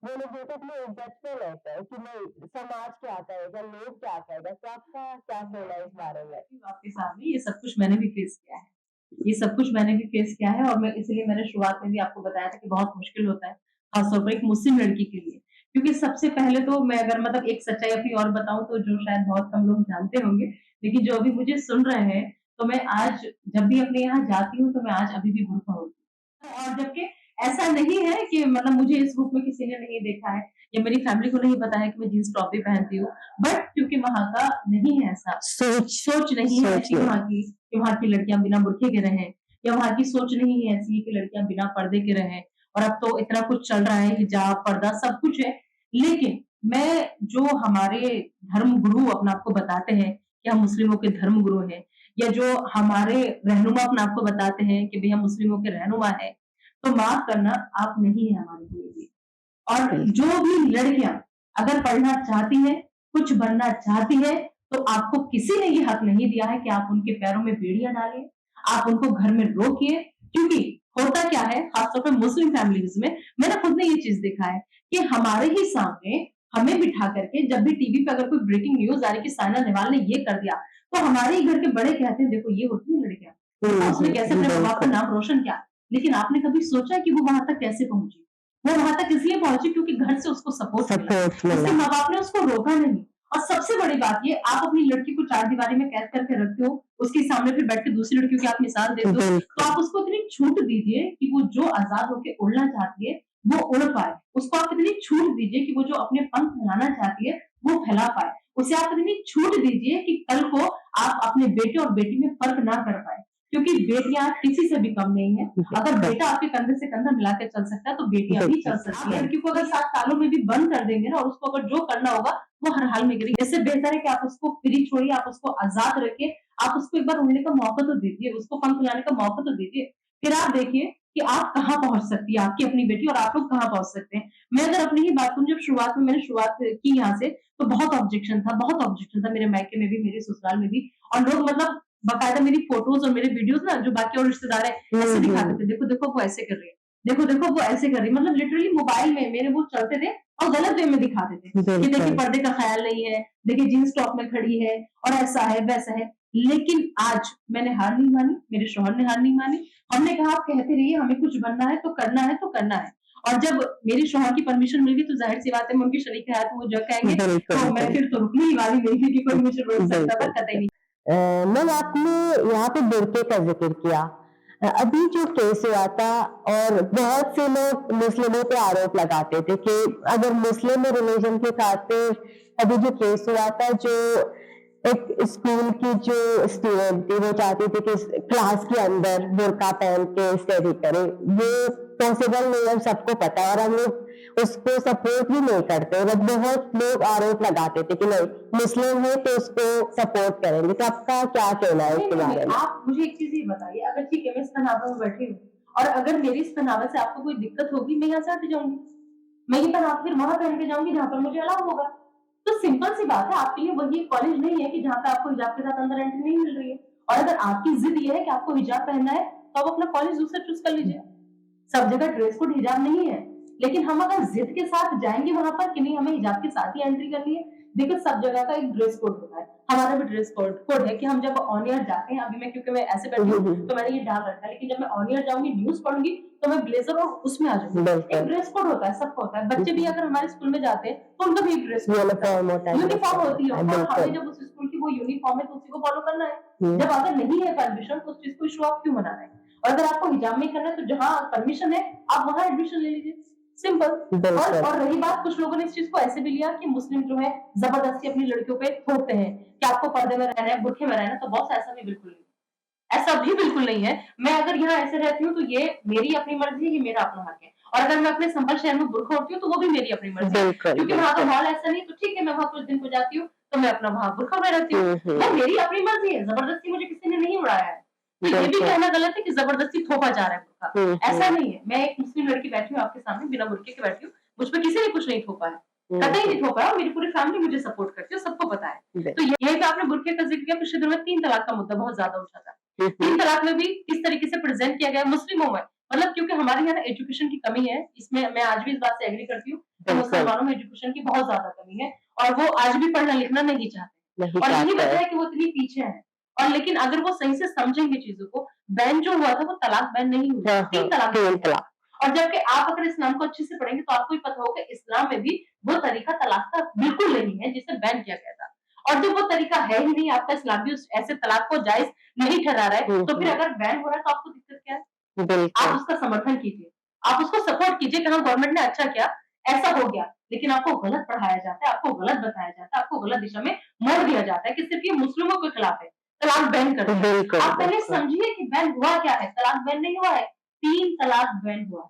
वो लोग जो अपने इज्जत पे लेते हैं कि नहीं, समाज क्या कहेगा, लोग क्या कहेगा। तो आपका क्या कहना है इस बारे में? आपके सामने ये सब कुछ मैंने भी फेस किया है। ये सब कुछ मैंने भी फेस किया है, और मैं इसलिए मैंने शुरुआत में भी आपको बताया था कि बहुत मुश्किल होता है, खासतौर पर एक मुस्लिम लड़की के लिए। क्योंकि सबसे पहले तो मैं अगर मतलब एक सच्चाई अपनी और बताऊं, तो जो शायद बहुत कम लोग जानते होंगे, लेकिन जो अभी मुझे सुन रहे हैं, तो मैं आज जब भी अपने यहाँ जाती हूँ, तो मैं आज अभी भी बुर्का होती हूँ। और जबकि ऐसा नहीं है कि मतलब मुझे इस रूप में किसी ने नहीं देखा है, या मेरी फैमिली को नहीं पता है कि मैं जीन्स टॉप भी पहनती हूँ, बट क्योंकि वहां का नहीं है ऐसा, सोच नहीं है ऐसी वहां की कि वहां की लड़कियां बिना बुर्के के रहें, या वहां की सोच नहीं है ऐसी कि लड़कियां बिना पर्दे के रहें। और अब तो इतना कुछ चल रहा है, हिजाब, पर्दा, सब कुछ है। लेकिन मैं जो हमारे धर्म गुरु अपने आप को बताते हैं कि हम मुस्लिमों के धर्म गुरु हैं, या जो हमारे रहनुमा अपने आप को बताते हैं कि भैया मुस्लिमों के रहनुमा है, तो माफ करना, आप नहीं है हमारे लिए भी। और जो भी लड़कियां अगर पढ़ना चाहती है, कुछ बनना चाहती है, तो आपको किसी ने ये हक नहीं दिया है कि आप उनके पैरों में बेड़ियां डालिए, आप उनको घर में रोकिए। क्योंकि होता क्या है, खासतौर पर मुस्लिम फैमिलीज में, मैंने खुद ने ये चीज देखा है कि हमारे ही सामने हमें बिठा करके जब भी टीवी पे अगर कोई ब्रेकिंग न्यूज आ रही कि साइना नेहवाल ने ये कर दिया, तो हमारे ही घर के बड़े कहते हैं देखो ये होती है लड़कियां, देखो उसने कैसे अपने माँ बाप का नाम रोशन किया। लेकिन आपने कभी सोचा कि वो वहां तक कैसे पहुंची? वो वहां तक इसलिए पहुंची क्योंकि घर से उसको सपोर्ट मिला, उसके माँ बाप ने उसको रोका नहीं। और सबसे बड़ी बात ये, आप अपनी लड़की को चार दीवारी में कैद करके रखते हो, उसके सामने फिर बैठ के दूसरी लड़कियों की आप मिसाल देते हो, तो आप उसको इतनी छूट दीजिए कि वो जो आजाद होकर उड़ना चाहती है वो उड़ पाए। उसको आप इतनी छूट दीजिए कि वो जो अपने पंख फैलाना चाहती है वो फैला पाए। उसे आप इतनी छूट दीजिए कि कल को आप अपने बेटे और बेटी में फर्क ना कर पाए, क्योंकि बेटियां किसी से भी कम नहीं है। अगर बेटा आपके कंधे से कंधा मिला के चल सकता है, तो बेटियां भी चल सकती है। लड़की को अगर 7 सालों में भी बंद कर देंगे ना, और उसको अगर जो करना होगा वो हर हाल में करेगी। इससे बेहतर है कि आप उसको फ्री छोड़िए, आप उसको आजाद रखिए, आप उसको एक बार उड़ने का मौका तो दीजिए, उसको पंख फैलाने का मौका तो दीजिए। फिर आप देखिए कि आप कहाँ पहुंच सकती है आपकी अपनी बेटी, और आप लोग कहाँ पहुंच सकते हैं। मैं अगर अपनी ही बात करूं, जब शुरुआत में मैंने शुरुआत की यहाँ से, तो बहुत ऑब्जेक्शन था मेरे मायके में भी, मेरे ससुराल में भी। और लोग मतलब बाकायदा मेरी फोटोज और मेरे वीडियोस ना, जो बाकी और रिश्तेदार है ऐसे दिखाते थे, देखो देखो वो ऐसे कर रही है, देखो देखो वो ऐसे कर रही है। मतलब लिटरली मोबाइल में मेरे वो चलते थे और गलत वे में दिखाते थे कि देखिए पर्दे का ख्याल नहीं है, देखिए जींस टॉप में खड़ी है, और ऐसा है वैसा है। लेकिन आज मैंने हार नहीं मानी, मेरे शौहर ने हार नहीं मानी। हमने कहा आप कहते रहिए, हमें कुछ बनना है तो करना है, तो करना है। और जब मेरे शौहर की परमिशन मिल गई, तो जाहिर सी बात है मैं उनकी शरीक हयात वो जो कहेंगे, तो मैं फिर तो रुकने ही वाली नहीं थी कि कोई मुझे रोक सकता था, कतई नहीं। मैम, आपने यहाँ पे बुर्के का जिक्र किया। अभी जो केस हुआ था, और बहुत से लोग मुस्लिमों पे आरोप लगाते थे कि अगर मुस्लिम रिलीजन के खातिर अभी जो केस हुआ था, जो एक स्कूल की जो स्टूडेंट थी वो चाहती थी कि क्लास के अंदर बुर्का पहन के स्टडी करे, ये पॉसिबल नहीं है, सबको पता है और हम लोग उसको सपोर्ट भी नहीं करते, बट बहुत लोग आरोप लगाते थे कि नहीं मुस्लिम है तो उसको सपोर्ट करेंगे। तो आपका क्या कहना है नहीं इसके नहीं बारे नहीं, में? आप मुझे एक चीज ये बताइए, अगर ठीक है मैं इस पहनावे में बैठी हूँ और अगर मेरी इस पहनावे से आपको कोई दिक्कत होगी, मैं यहाँ से हट जाऊंगी, मैं ये पहनावा फिर वहां पहन के जाऊंगी जहाँ पर मुझे अलाउ होगा। तो सिंपल सी बात है, आपके लिए वही कॉलेज नहीं है कि जहाँ पे आपको हिजाब के साथ अंदर एंट्री नहीं मिल रही है। और अगर आपकी जिद ये है कि आपको हिजाब पहनना है, तो आप अपना कॉलेज दूसरा चूज कर लीजिए। सब जगह ड्रेस कोड हिजाब नहीं है, लेकिन हम अगर जिद के साथ जाएंगे वहां पर कि नहीं हमें हिजाब के साथ ही एंट्री करनी है, देखो सब जगह का एक ड्रेस कोड होता है, हमारा भी ड्रेस कोड कोड है कि हम जब ऑन ईयर जाते हैं, अभी मैं क्योंकि मैं ऐसे बैठी हूँ तो मैंने ये डाल रखा है, लेकिन जब मैं ऑन ईयर जाऊंगी न्यूज पढ़ूंगी तो मैं ब्लेजर और उसमें आ जाऊंगी। एक बिल्कुल ड्रेस कोड होता है, सबका होता है। बच्चे भी अगर हमारे स्कूल में जाते हैं तो उनका भी एक ड्रेस कोड होता है, यूनिफॉर्म होता है, यूनिफॉर्म होती है, और हमें बिल्कुल। जब उस स्कूल की वो यूनिफॉर्म है तो उसी को फॉलो करना है। हम्म, जब अगर नहीं है परमिशन तो उस चीज को इशू आप क्यों मना रहे हैं? और अगर आपको हिजाब में करना है तो जहाँ परमिशन है आप वहां एडमिशन ले लीजिए, सिंपल। बिल्कुल और रही बात, कुछ लोगों ने इस चीज को ऐसे भी लिया कि मुस्लिम जो है जबरदस्ती अपनी लड़कियों पे थोपते हैं कि आपको पर्दे में रहना है, बुरखे में रहना है, तो बहुत ऐसा भी बिल्कुल नहीं, ऐसा भी बिल्कुल नहीं है। मैं अगर यहाँ ऐसे रहती हूँ तो ये मेरी अपनी मर्जी है, ये मेरा अपना हक है। और अगर मैं अपने संभल शहर में बुरखा होती हूँ तो वो भी मेरी अपनी मर्जी है, बिल्कुल क्योंकि वहां का बिल्कुल। माहौल ऐसा नहीं, तो ठीक है मैं वहां कुछ दिन को जाती हूँ तो मैं अपना वहां बुरखा में रहती हूँ, वो मेरी अपनी मर्जी है, जबरदस्ती मुझे किसी ने नहीं उड़ाया है। तो ये भी बिल्कुल। कहना गलत है कि जबरदस्ती थोपा जा रहा है बुरखा, ऐसा हम्म, नहीं है। मैं एक मुस्लिम लड़की बैठी हूँ आपके सामने बिना बुरके के बैठी हूँ, मुझ पर किसी ने कुछ नहीं थोपा है, कतई नहीं थोपा है, और मेरी पूरी फैमिली मुझे सपोर्ट करती है, सबको पता है। तो यही तो आपने बुरके का जिक्र किया, पिछले दिनों में 3 तलाक का मुद्दा बहुत ज्यादा उठा था। 3 तलाक में भी किस तरीके से प्रेजेंट किया गया मुस्लिमों में, मतलब क्योंकि हमारे यहाँ एजुकेशन की कमी है, इसमें मैं आज भी इस बात से एग्री करती हूँ कि मुसलमानों में एजुकेशन की बहुत ज्यादा कमी है और वो आज भी पढ़ना लिखना नहीं चाहते, नहीं और यही चाहते वजह हैं। है कि वो इतनी पीछे है। और लेकिन अगर वो सही से समझेंगे चीजों को, बैन जो हुआ था वो तलाक बैन नहीं हुआ, हाँ 3 तलाक तीन बैन हुआ। तलाक। और जबकि आप अगर इस्लाम को अच्छे से पढ़ेंगे तो आपको भी पता होगा इस्लाम में भी वो तरीका तलाक का बिल्कुल नहीं है जिसे बैन किया गया था। और जब वो तरीका है ही नहीं, आपका इस्लाम भी उस ऐसे तलाक को जायज नहीं ठहरा रहा है, तो फिर अगर बैन हो रहा है तो आपको दिक्कत क्या है? आप बिल्कुल उसका समर्थन कीजिए, आप उसको सपोर्ट कीजिए कि हाँ गवर्नमेंट ने अच्छा किया, ऐसा हो गया, लेकिन आपको गलत पढ़ाया जाता है, आपको गलत बताया जाता है, आपको गलत दिशा में मोड़ दिया जाता है कि सिर्फ ये मुस्लिमों के खिलाफ है, तलाक बैन कर दिया। बिल्कुल आप पहले बिल्कुल। समझिए कि बैन हुआ क्या है, तलाक बैन नहीं हुआ है, 3 तलाक बैन हुआ है।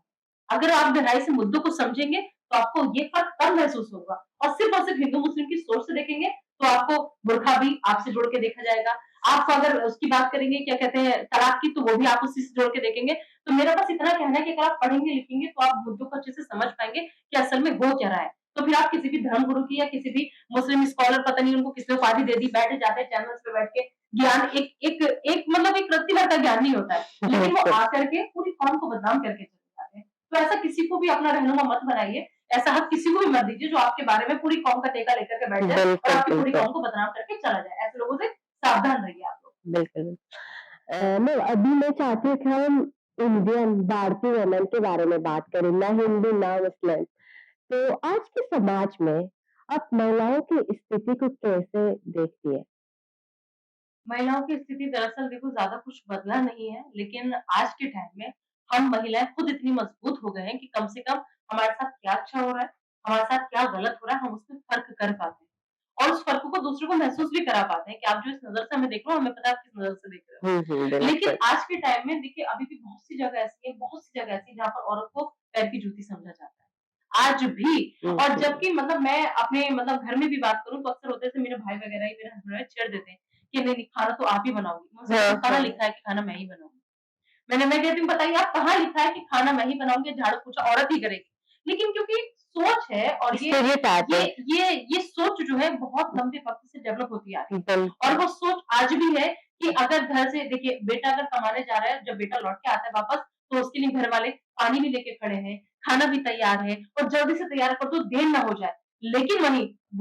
अगर आप गहराई से मुद्दों को समझेंगे तो आपको ये फर्क कम महसूस होगा, और सिर्फ हिंदू मुस्लिम की सोच से देखेंगे तो आपको बुरखा भी आपसे जोड़ के देखा जाएगा। आप अगर उसकी बात करेंगे क्या कहते हैं तलाक की, तो वो भी आप उसी से जोड़ के देखेंगे। तो मेरा बस इतना कहना है कि अगर आप पढ़ेंगे लिखेंगे तो आप मुद्दों को अच्छे से समझ पाएंगे कि असल में हो क्या रहा है। तो फिर आप किसी भी धर्म गुरु की या किसी भी मुस्लिम स्कॉलर, पता नहीं उनको किसने उपाधि दे दी, बैठे जाते हैं चैनल्स पे बैठ के ज्ञान, एक एक एक मतलब एक रत्ती भर का ज्ञान नहीं होता है, लेकिन वो आकर के पूरी कौम को बदनाम करके चले जाते हैं। तो ऐसा किसी को भी अपना रहनुमा मत बनाइए, ऐसा हक किसी को भी मत दीजिए जो आपके बारे में पूरी कौम का टेका लेकर के बैठ जाए और बिल्कुल आपकी पूरी बिल्कुल कौम को बदनाम करके चला जाए। ऐसे लोगों से सावधान रहिए आप लोग। बिल्कुल। मैं अभी मैं चाहती हूँ कि हम इंडियन भारतीय वुमेन के बारे में बात करें, ना हिंदू ना मुस्लिम। तो आज के समाज में आप महिलाओं की स्थिति को कैसे देखती है? महिलाओं की स्थिति दरअसल देखो ज़्यादा कुछ बदला नहीं है, लेकिन आज के टाइम में हम महिलाएँ खुद इतनी मजबूत हो गए हैं कि कम से कम हमारे साथ क्या अच्छा हो रहा है, हमारे साथ क्या गलत हो रहा है, हम उसमें फ़र्क कर पाते हैं। और उस फ़र्क को दूसरों को महसूस भी करा पाते हैं कि आप जो इस नज़र से हमें देख रहे हो, हमें पता है आप किस नज़र से देख रहे हो। लेकिन बिल्कुल। आज के टाइम में देखिए अभी भी बहुत सी जगह ऐसी है, बहुत सी जगह ऐसी है जहाँ पर औरत को पैर की जूती समझा जाता है। आज भी। और जबकि मतलब मैं अपने मतलब घर में भी बात करूँ तो अक्सर होता है जैसे मेरे भाई वगैरह ही मेरे हस्बैंड वगैरह छेड़ देते हैं कि नहीं, नहीं खाना तो आप ही बनाओगी। मैं उनसे हाँ कहती हूँ कहाँ हाँ। लिखा है कि खाना मैं ही बनाऊँगी? मैं कहती हूँ बताइए आप कहाँ लिखा है कि खाना मैं ही बनाऊँगी, झाड़ू पोछा औरत ही करेगी? लेकिन क्योंकि सोच है और स्टेरियोटाइप है। ये सोच जो है बहुत लंबे वक़्त से डेवलप होती आ रही है। और बिल्कुल वो सोच आज भी है कि अगर घर से देखिए बेटा अगर कमाने जा रहा है, जब बेटा लौट के आता है वापस तो उसके लिए घर वाले पानी भी लेके खड़े हैं, खाना भी तैयार है और जल्दी से तैयार कर दो, देर ना हो जाए। लेकिन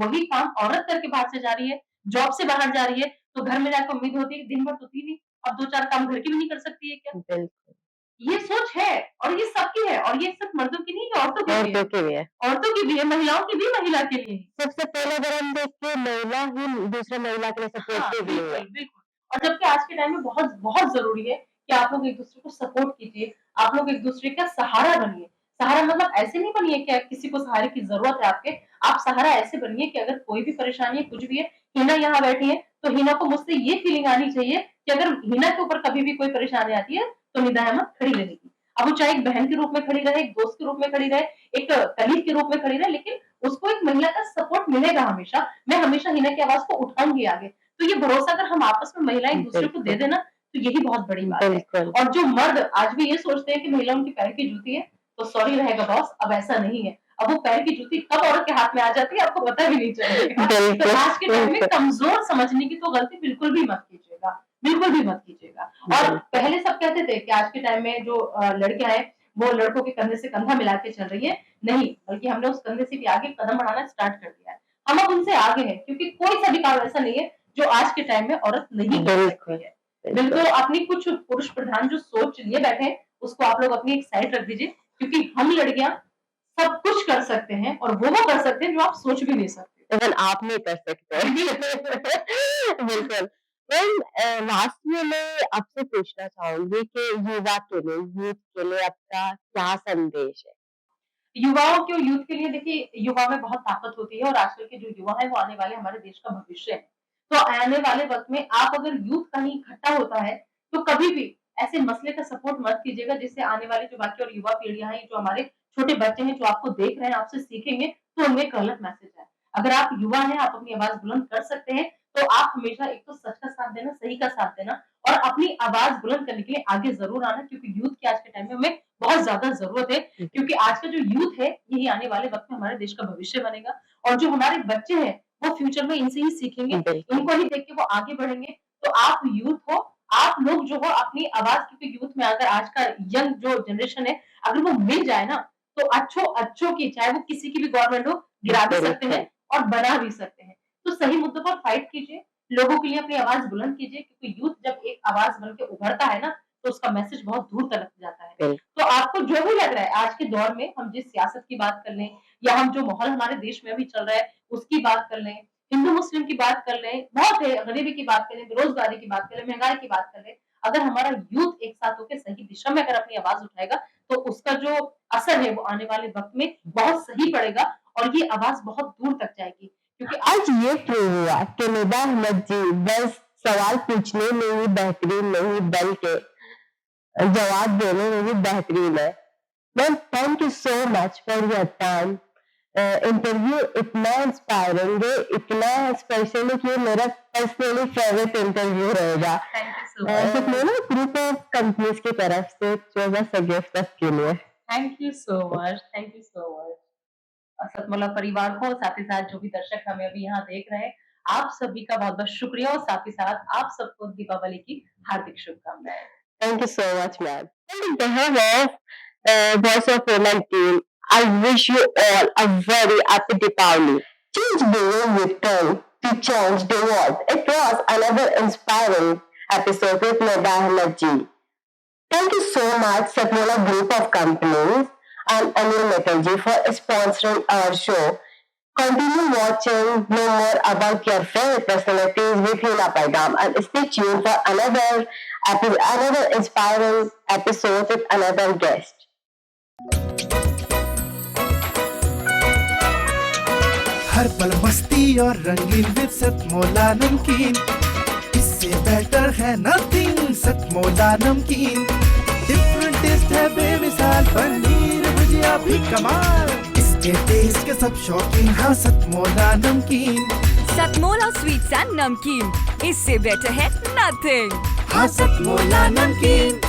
वही काम औरत करके बाहर से जा रही है, जॉब से बाहर जा रही है, तो घर में जाके उम्मीद होती है कि दिन भर तो थी नहीं, अब 2-4 काम घर के भी नहीं कर सकती है क्या? बिल्कुल। ये सोच है और ये सबकी है, और ये सिर्फ मर्दों की नहीं है, औरतों की भी है। औरतों के लिए। औरतों की भी है, महिलाओं की भी, महिला के लिए ही। सबसे पहले अगर हम देखें महिला ही दूसरे महिला के लिए हाँ, सपोर्टिव नहीं है। बिल्कुल, बिल्कुल। और जबकि आज के टाइम में बहुत बहुत ज़रूरी है कि आप लोग एक-दूसरे को सपोर्ट कीजिए, आप लोग एक-दूसरे का सहारा बनिए। सहारा मतलब ऐसे नहीं बनिए कि किसी को सहारे की ज़रूरत है आपके, आप सहारा ऐसे बनिए कि अगर कोई भी परेशानी है, कुछ भी है, हिना यहाँ बैठी है, तो हिना को मुझसे ये फीलिंग आनी चाहिए कि अगर हिना के ऊपर कभी भी कोई परेशानी आती है तो निदा अहमद खड़ी रहेगी। अब वो चाहे एक बहन के रूप में खड़ी रहे, एक दोस्त के रूप में खड़ी रहे, एक कलीग के रूप में खड़ी रहे, लेकिन उसको एक महिला का सपोर्ट मिलेगा हमेशा। मैं हमेशा हिना की आवाज को उठाऊंगी आगे। तो ये भरोसा अगर हम आपस में महिलाएं एक दूसरे को दे देना तो यही बहुत बड़ी बात है। बिल्कुल। और जो मर्द आज भी ये सोचते हैं कि महिला उनके पैर की जूती है, तो सॉरी रहेगा बॉस, अब ऐसा नहीं है। अब वो पैर की जूती कब औरत के हाथ में आ जाती है आपको पता भी नहीं चलेगा। तो आज के टाइम में कमजोर समझने की तो गलती बिल्कुल भी मत कीजिएगा, बिल्कुल भी मत कीजिएगा। और पहले सब कहते थे कि आज के टाइम में जो लड़कियां हैं वो लड़कों के कंधे से कंधा मिला के चल रही है, नहीं, बल्कि हमने उस कंधे से भी आगे कदम बढ़ाना स्टार्ट कर दिया है। हम अब उनसे आगे हैं, क्योंकि कोई सा भी काम ऐसा नहीं है जो आज के टाइम में औरत नहीं कर सकती है। बिल्कुल अपनी कुछ पुरुष प्रधान जो सोच लिए बैठे हैं उसको आप लोग अपनी एक साइड रख दीजिए, क्योंकि हम लड़कियां सब कुछ कर सकते हैं और वो कर सकते हैं जो आप सोच भी नहीं सकते। इवन आप नहीं कर सकते। बिल्कुल। लास्ट में मैं आपसे पूछना चाहूंगी कि युवा के लिए, यूथ के लिए आपका क्या संदेश है? युवाओं के और यूथ के लिए देखिए, युवा में बहुत ताकत होती है और आजकल के जो युवा है वो आने वाले हमारे देश का भविष्य है। तो आने वाले वक्त में आप अगर यूथ कहीं इकट्ठा होता है तो कभी भी ऐसे मसले का सपोर्ट मत कीजिएगा जिससे आने वाली जो बाकी और युवा पीढ़ियां हैं, जो हमारे छोटे बच्चे हैं जो आपको देख रहे हैं, आपसे सीखेंगे, तो उनमें एक गलत मैसेज है। अगर आप युवा हैं, आप अपनी आवाज बुलंद कर सकते हैं, तो आप हमेशा एक तो सच का साथ देना, सही का साथ देना और अपनी आवाज बुलंद करने के लिए आगे जरूर आना, क्योंकि यूथ की आज के टाइम में हमें बहुत ज्यादा जरूरत है। क्योंकि आज का जो यूथ है यही आने वाले वक्त में हमारे देश का भविष्य बनेगा और जो हमारे बच्चे हैं वो फ्यूचर में इनसे ही सीखेंगे, इनको ही देख के वो आगे बढ़ेंगे। तो आप यूथ हो, आप लोग जो हो अपनी आवाज, क्योंकि यूथ में अगर आज का यंग जो जनरेशन है अगर वो मिल जाए ना तो अच्छों की, चाहे वो किसी की भी गवर्नमेंट हो, गिरा भी सकते हैं और बना भी सकते हैं। तो सही मुद्दों पर फाइट कीजिए, लोगों के लिए अपनी आवाज बुलंद कीजिए, क्योंकि यूथ जब एक आवाज बन के उभरता है ना तो उसका मैसेज बहुत दूर तक जाता है। तो आपको जो भी लग रहा है आज के दौर में, हम जिस सियासत की बात कर लें या हम जो माहौल हमारे देश में अभी चल रहा है उसकी बात कर लें, हिंदू मुस्लिम की बात कर लें, बहुत है, गरीबी की बात करें, बेरोजगारी की बात करें, महंगाई की बात कर लें, अगर हमारा यूथ एक साथ होकर सही दिशा में अगर अपनी आवाज उठाएगा तो उसका जो असर है वो आने वाले वक्त में बहुत सही पड़ेगा और ये आवाज बहुत दूर तक जाएगी। क्योंकि आज ये प्रूव हुआ कि निदा अहमद जी बस सवाल पूछने में ही बेहतरीन नहीं बल्कि जवाब देने में भी बेहतरीन है। Ma'am, thank you so much for your time. Interview इतना इंस्पायरिंग है, इतना स्पेशल कि मेरा पर्सनली फेवरेट इंटरव्यू रहेगा। सतमोला ग्रुप ऑफ कंपनीज की तरफ से जो गिफ्ट आपके लिए। Thank you so much, thank you so much. Satmola परिवार को, साथ ही साथ जो भी दर्शक हमें अभी यहाँ देख रहे हैं, आप सभी का बहुत बहुत शुक्रिया और साथ ही साथ आप सबको दीपावली की हार्दिक शुभकामनाएं। Thank you so much, ma'am. On behalf of Voice of Women team, I wish you all a very happy Deepavali. Change the way you think to change the world. It was another inspiring episode with Nida Ahmed ji. Thank you so much, Satmola Group of Companies and Anil Mittal for sponsoring our show. Continue watching, know more about your favorite personalities with Hina Paigam and stay tuned for another inspiring episode with another guest. हर पल मस्ती और रंगीन with Satmola नमकीन, इससे better है nothing. Satmola नमकीन different test है बेमिसाल, पनीर भुजिया भी कमाल, इसके टेस्ट के सब शौकीन। हाँ सतमोला नमकीन, सतमोला स्वीट्स एंड नमकीन, इससे बेटर है नथिंग। हाँ सतमोला नमकीन।